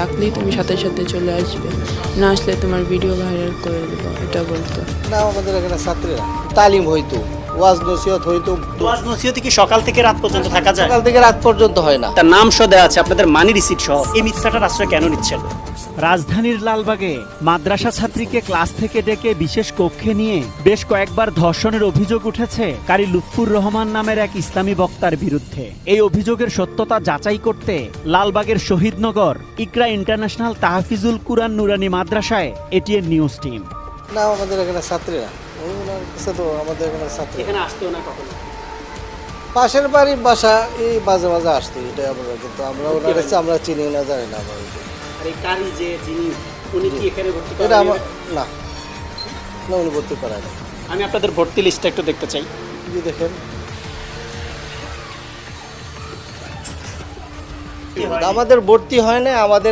ডাকলেই তুমি সাথে সাথে চলে আসবে, না আসলে তোমার ভিডিও ভাইরাল করে দেবো, এটা বলতো। না, আমাদের এখানে ছাত্রীরা তালিম হইতো, ওয়াজ নসিহত হইতো। ওয়াজ নসিহতে কি সকাল থেকে রাত পর্যন্ত থাকা যায়? সকাল থেকে রাত পর্যন্ত হয় না। তার নাম সহ দেওয়া আছে, আপনাদের মানি রিসিট সহ। এই মিথ্যাটার আশ্রয় কেন নিচ্ছেন? রাজধানীর লালবাগে মাদ্রাসা ছাত্রীকে ক্লাস থেকে ডেকে বিশেষ কক্ষে নিয়ে বেশ কয়েকবার ধর্ষণের অভিযোগ উঠেছে কারি লুৎফুর রহমান নামের এক ইসলামী বক্তার বিরুদ্ধে। এই অভিযোগের সত্যতা যাচাই করতে লালবাগের শহীদনগর ইকরা ইন্টারন্যাশনাল তাহফিজুল কুরআন নুরানি মাদ্রাসায় এটিএন নিউজ টিম। না, আমাদের এখানে ছাত্রীরা ওইগুলোর কাছে তো আমাদের এখানে ছাত্রী এখানে আসতেও না কখনো? পাশের বাড়ির বাসা এই মাঝে মাঝে আসতো, এটা আমরা, কিন্তু আমরা ওনার কাছে আমরা চিনি না, জানি না আমরা। আর এই কারি যে যিনি, উনি কি এখানে ভর্তি এটা করেন? আমার না, না, উনি ভর্তি করায় না। আমি আপনাদের ভর্তি লিস্টটা একটু দেখতে চাই। জি, দেখেন, আমাদের ভর্তি হয় না। আমাদের